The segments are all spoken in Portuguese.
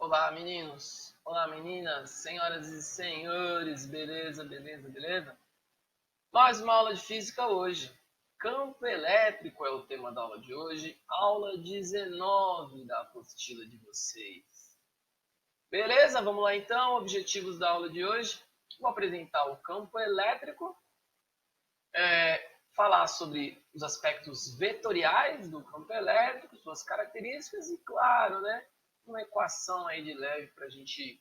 Olá, meninos. Olá, meninas, senhoras e senhores. Beleza, beleza, beleza? Mais uma aula de física hoje. Campo elétrico é o tema da aula de hoje. Aula 19 da apostila de vocês. Beleza? Vamos lá então. Objetivos da aula de hoje. Vou apresentar o campo elétrico. Falar sobre os aspectos vetoriais do campo elétrico, suas características e, claro, né, uma equação aí de leve para a gente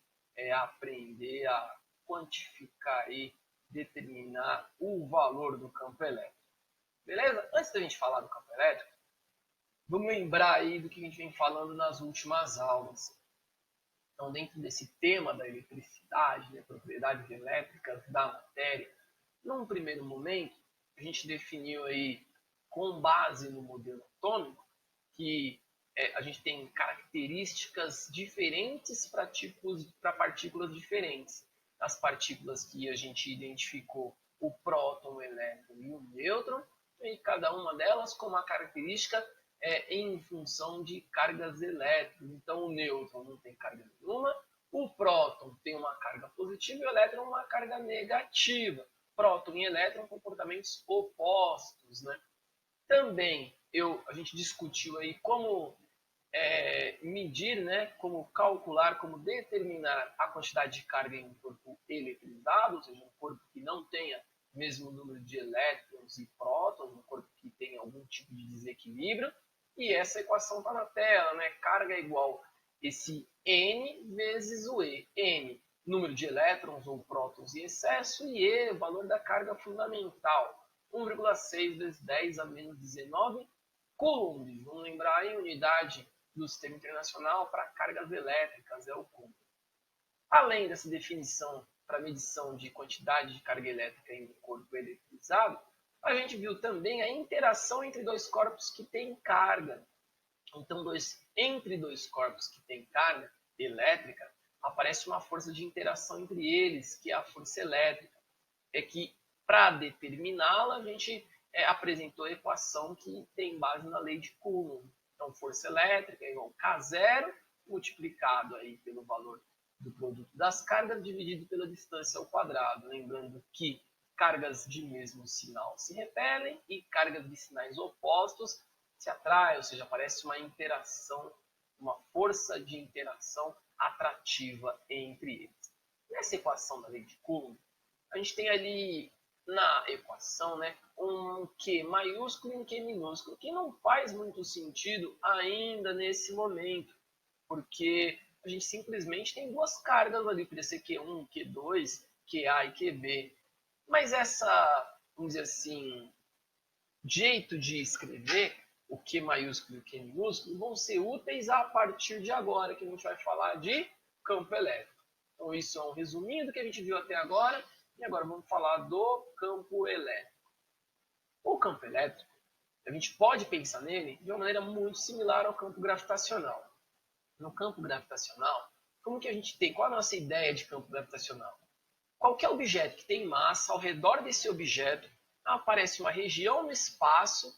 aprender a quantificar e determinar o valor do campo elétrico. Beleza? Antes da gente falar do campo elétrico, vamos lembrar aí do que a gente vem falando nas últimas aulas. Então, dentro desse tema da eletricidade, né, propriedades elétricas da matéria, num primeiro momento, a gente definiu aí, com base no modelo atômico, que a gente tem características diferentes para partículas diferentes. As partículas que a gente identificou, o próton, o elétron e o nêutron, e cada uma delas com uma característica em função de cargas elétricas. Então, o nêutron não tem carga nenhuma, o próton tem uma carga positiva e o elétron uma carga negativa. Próton e elétron comportamentos opostos, né? Também a gente discutiu aí como medir, né, como calcular, como determinar a quantidade de carga em um corpo eletrizado, ou seja, um corpo que não tenha o mesmo número de elétrons e prótons, um corpo que tenha algum tipo de desequilíbrio. E essa equação está na tela, né? Carga é igual esse N vezes o E. N, número de elétrons ou prótons em excesso, e E, valor da carga fundamental, 1,6 vezes 10 a menos 19 coulombs. Vamos lembrar aí, unidade do sistema internacional para cargas elétricas, é o coulomb. Além dessa definição para medição de quantidade de carga elétrica em um corpo eletrizado, a gente viu também a interação entre dois corpos que têm carga. Então, entre dois corpos que têm carga elétrica, aparece uma força de interação entre eles, que é a força elétrica. É que, para determiná-la, a gente apresentou a equação que tem base na lei de Coulomb. Então, força elétrica é igual a K0 multiplicado aí pelo valor do produto das cargas dividido pela distância ao quadrado. Lembrando que cargas de mesmo sinal se repelem e cargas de sinais opostos se atraem, ou seja, aparece uma interação, uma força de interação atrativa entre eles. Nessa equação da lei de Coulomb, a gente tem ali na equação, né, um Q maiúsculo e um Q minúsculo, que não faz muito sentido ainda nesse momento, porque a gente simplesmente tem duas cargas ali, podia ser Q1, Q2, QA e QB. Mas vamos dizer assim, jeito de escrever o Q maiúsculo e o Q minúsculo vão ser úteis a partir de agora, que a gente vai falar de campo elétrico. Então, isso é um resuminho do que a gente viu até agora. E agora vamos falar do campo elétrico. O campo elétrico, a gente pode pensar nele de uma maneira muito similar ao campo gravitacional. No campo gravitacional, como que a gente tem? Qual a nossa ideia de campo gravitacional? Qualquer objeto que tem massa, ao redor desse objeto aparece uma região no espaço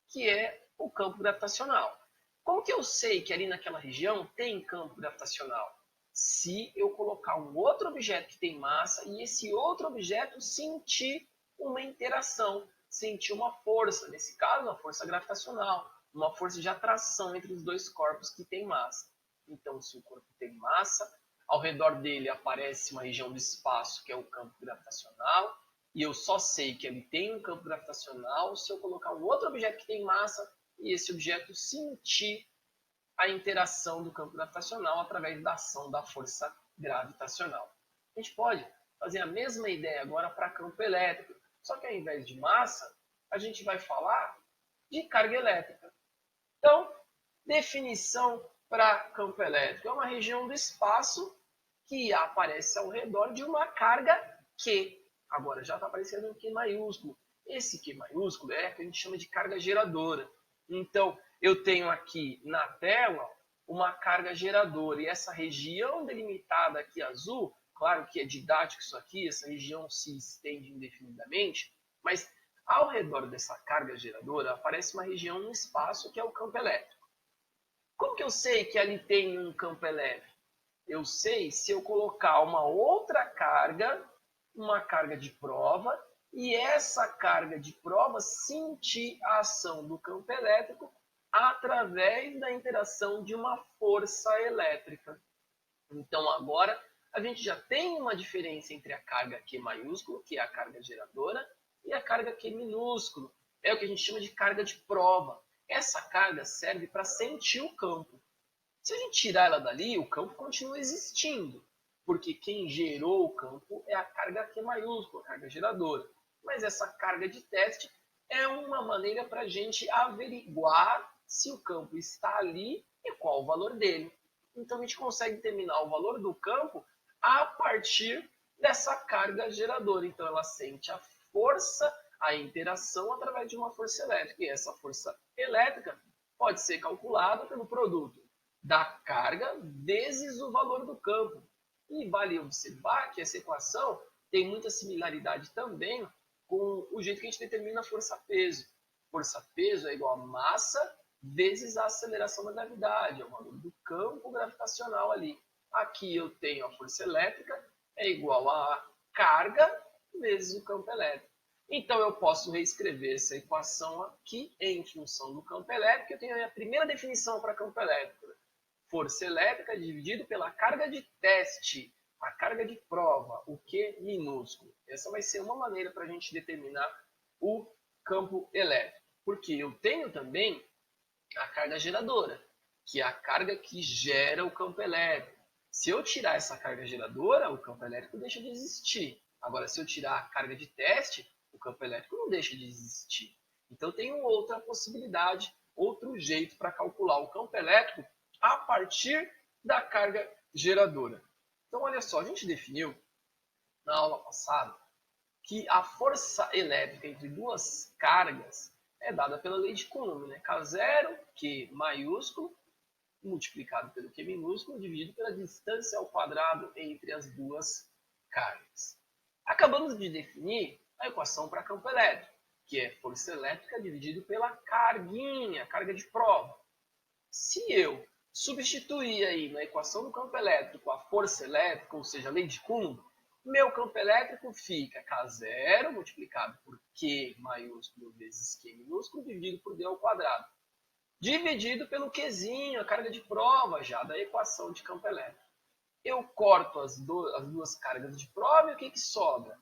que é o campo gravitacional. Como que eu sei que ali naquela região tem campo gravitacional? Se eu colocar um outro objeto que tem massa e esse outro objeto sentir uma interação, sentir uma força, nesse caso, uma força gravitacional, uma força de atração entre os dois corpos que têm massa. Então, se o corpo tem massa, ao redor dele aparece uma região do espaço que é o campo gravitacional, e eu só sei que ele tem um campo gravitacional se eu colocar um outro objeto que tem massa e esse objeto sentir a interação do campo gravitacional através da ação da força gravitacional. A gente pode fazer a mesma ideia agora para campo elétrico, só que ao invés de massa, a gente vai falar de carga elétrica. Então, definição para campo elétrico é uma região do espaço que aparece ao redor de uma carga Q. Agora já está aparecendo um Q maiúsculo. Esse Q maiúsculo é o que a gente chama de carga geradora. Então, eu tenho aqui na tela uma carga geradora. E essa região delimitada aqui azul, claro que é didático isso aqui, essa região se estende indefinidamente, mas ao redor dessa carga geradora aparece uma região no espaço que é o campo elétrico. Como que eu sei que ali tem um campo elétrico? Eu sei se eu colocar uma outra carga, uma carga de prova, e essa carga de prova sentir a ação do campo elétrico através da interação de uma força elétrica. Então agora a gente já tem uma diferença entre a carga Q maiúsculo, que é a carga geradora, e a carga Q minúsculo. É o que a gente chama de carga de prova. Essa carga serve para sentir o campo. Se a gente tirar ela dali, o campo continua existindo, porque quem gerou o campo é a carga Q maiúscula, a carga geradora. Mas essa carga de teste é uma maneira para a gente averiguar se o campo está ali e qual o valor dele. Então a gente consegue determinar o valor do campo a partir dessa carga geradora. Então ela sente a força, a interação através de uma força elétrica. E essa força elétrica pode ser calculada pelo produto da carga vezes o valor do campo. E vale observar que essa equação tem muita similaridade também com o jeito que a gente determina a força-peso. Força-peso é igual a massa vezes a aceleração da gravidade, é o valor do campo gravitacional ali. Aqui eu tenho a força elétrica, é igual a carga vezes o campo elétrico. Então eu posso reescrever essa equação aqui em função do campo elétrico. Eu tenho a minha primeira definição para campo elétrico. Força elétrica dividido pela carga de teste, a carga de prova, o Q minúsculo. Essa vai ser uma maneira para a gente determinar o campo elétrico. Porque eu tenho também a carga geradora, que é a carga que gera o campo elétrico. Se eu tirar essa carga geradora, o campo elétrico deixa de existir. Agora, se eu tirar a carga de teste, o campo elétrico não deixa de existir. Então, tem outra possibilidade, outro jeito para calcular o campo elétrico a partir da carga geradora. Então, olha só, a gente definiu na aula passada que a força elétrica entre duas cargas é dada pela lei de Coulomb, né? K0, Q maiúsculo, multiplicado pelo Q minúsculo, dividido pela distância ao quadrado entre as duas cargas. Acabamos de definir a equação para campo elétrico, que é força elétrica dividido pela carguinha, carga de prova. Se eu substituir aí na equação do campo elétrico a força elétrica, ou seja, a lei de Coulomb, meu campo elétrico fica K0 multiplicado por Q maiúsculo vezes Q minúsculo dividido por D ao quadrado. Dividido pelo Qzinho, a carga de prova já da equação de campo elétrico. Eu corto as duas cargas de prova e o que sobra?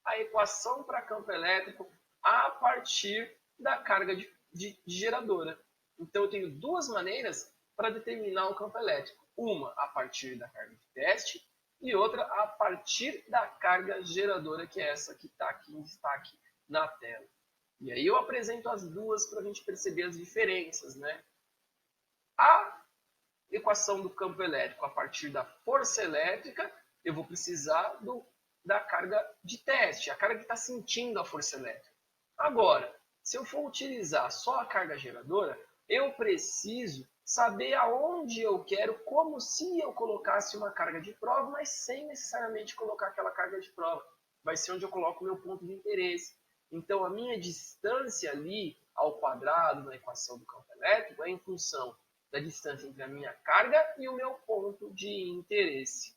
A equação para campo elétrico a partir da carga de geradora. Então eu tenho duas maneiras para determinar o campo elétrico. Uma a partir da carga de teste e outra a partir da carga geradora, que é essa que está aqui em destaque na tela. E aí eu apresento as duas para a gente perceber as diferenças, né? A equação do campo elétrico a partir da força elétrica, eu vou precisar da carga de teste, a carga que está sentindo a força elétrica. Agora, se eu for utilizar só a carga geradora, eu preciso saber aonde eu quero, como se eu colocasse uma carga de prova, mas sem necessariamente colocar aquela carga de prova. Vai ser onde eu coloco o meu ponto de interesse. Então, a minha distância ali ao quadrado na equação do campo elétrico é em função da distância entre a minha carga e o meu ponto de interesse.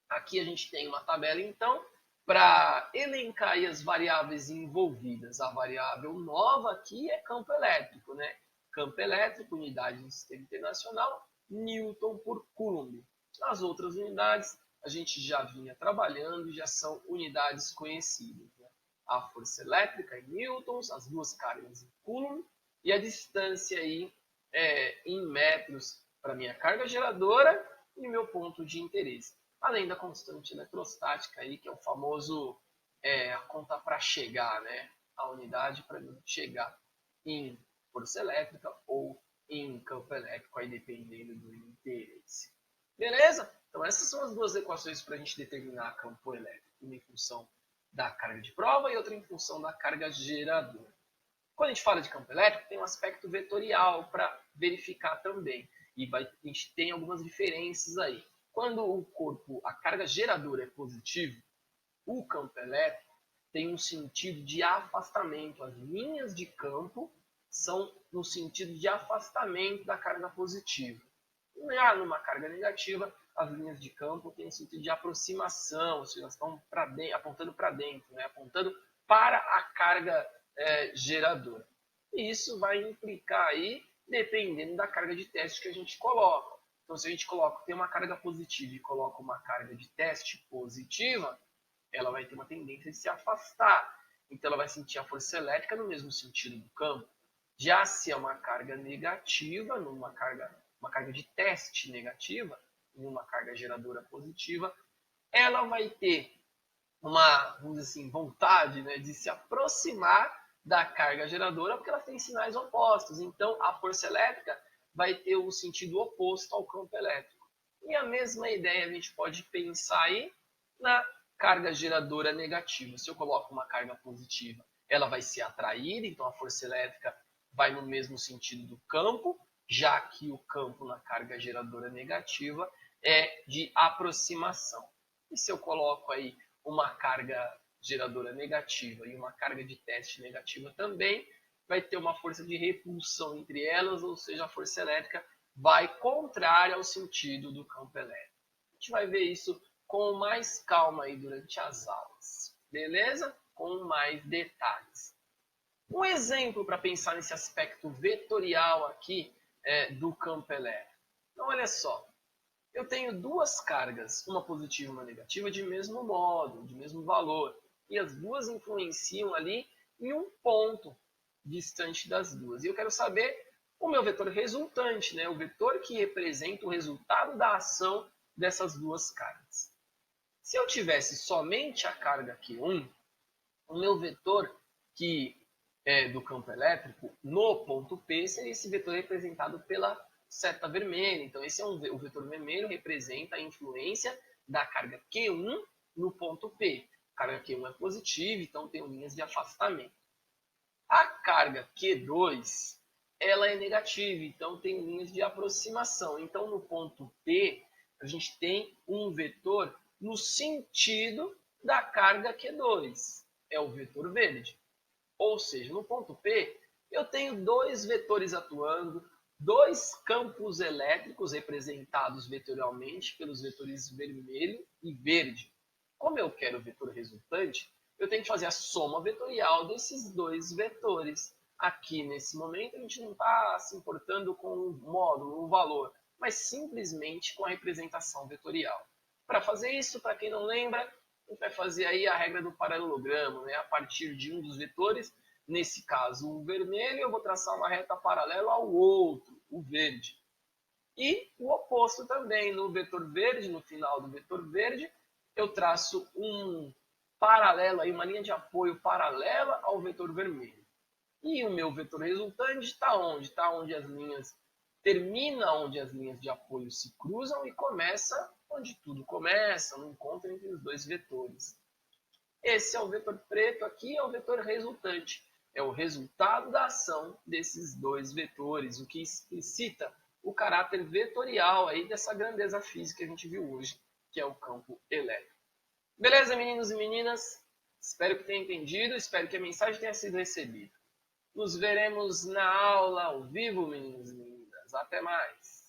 Aqui a gente tem uma tabela, então, para elencar as variáveis envolvidas. A variável nova aqui é campo elétrico, né? Campo elétrico, unidade do sistema internacional, Newton por Coulomb. As outras unidades a gente já vinha trabalhando e já são unidades conhecidas, né? A força elétrica em newtons, as duas cargas em Coulomb e a distância aí em metros para minha carga geradora e meu ponto de interesse. Além da constante eletrostática aí, que é o famoso a conta para chegar, né? A unidade para chegar em força elétrica ou em campo elétrico, aí dependendo do interesse. Beleza? Então essas são as duas equações para a gente determinar campo elétrico, uma em função da carga de prova e outra em função da carga geradora. Quando a gente fala de campo elétrico, tem um aspecto vetorial para verificar também. E a gente tem algumas diferenças aí. Quando o corpo, a carga geradora é positiva, o campo elétrico tem um sentido de afastamento. As linhas de campo são no sentido de afastamento da carga positiva. Já numa carga negativa, as linhas de campo têm sentido de aproximação, ou seja, elas estão apontando para dentro, né? Apontando para a carga geradora. E isso vai implicar aí, dependendo da carga de teste que a gente coloca. Então, se a gente tem uma carga positiva e coloca uma carga de teste positiva, ela vai ter uma tendência de se afastar. Então, ela vai sentir a força elétrica no mesmo sentido do campo. Já se é uma carga negativa, uma carga de teste negativa, em uma carga geradora positiva, ela vai ter uma, vamos dizer assim, vontade, né, de se aproximar da carga geradora, porque elas têm sinais opostos. Então, a força elétrica vai ter o sentido oposto ao campo elétrico. E a mesma ideia a gente pode pensar aí na carga geradora negativa. Se eu coloco uma carga positiva, ela vai se atrair, então a força elétrica vai no mesmo sentido do campo, já que o campo na carga geradora negativa é de aproximação. E se eu coloco aí uma carga geradora negativa e uma carga de teste negativa também, vai ter uma força de repulsão entre elas, ou seja, a força elétrica vai contrária ao sentido do campo elétrico. A gente vai ver isso com mais calma aí durante as aulas, beleza? Com mais detalhes. Um exemplo para pensar nesse aspecto vetorial aqui do campo elétrico. Então, olha só. Eu tenho duas cargas, uma positiva e uma negativa, de mesmo modo, de mesmo valor. E as duas influenciam ali em um ponto distante das duas. E eu quero saber o meu vetor resultante, né? O vetor que representa o resultado da ação dessas duas cargas. Se eu tivesse somente a carga Q1, o meu vetor que é do campo elétrico no ponto P seria esse vetor representado pela seta vermelha. Então, o vetor vermelho representa a influência da carga Q1 no ponto P. A carga Q1 é positiva, então tem linhas de afastamento. A carga Q2, ela é negativa, então tem linhas de aproximação. Então, no ponto P, a gente tem um vetor no sentido da carga Q2. É o vetor verde. Ou seja, no ponto P, eu tenho dois vetores atuando, dois campos elétricos representados vetorialmente pelos vetores vermelho e verde. Como eu quero o vetor resultante, eu tenho que fazer a soma vetorial desses dois vetores. Aqui, nesse momento, a gente não está se importando com o módulo, o valor, mas simplesmente com a representação vetorial. Para fazer isso, para quem não lembra, a gente vai fazer aí a regra do paralelogramo, né? A partir de um dos vetores, nesse caso o vermelho, eu vou traçar uma reta paralela ao outro, o verde. E o oposto também, no vetor verde, no final do vetor verde, eu traço um paralelo, aí, uma linha de apoio paralela ao vetor vermelho. E o meu vetor resultante está onde? Está onde as linhas termina onde as linhas de apoio se cruzam e começa onde tudo começa, no encontro entre os dois vetores. Esse é o vetor preto aqui, é o vetor resultante. É o resultado da ação desses dois vetores, o que explicita o caráter vetorial aí dessa grandeza física que a gente viu hoje, que é o campo elétrico. Beleza, meninos e meninas? Espero que tenham entendido, espero que a mensagem tenha sido recebida. Nos veremos na aula ao vivo, meninos e meninas. Até mais!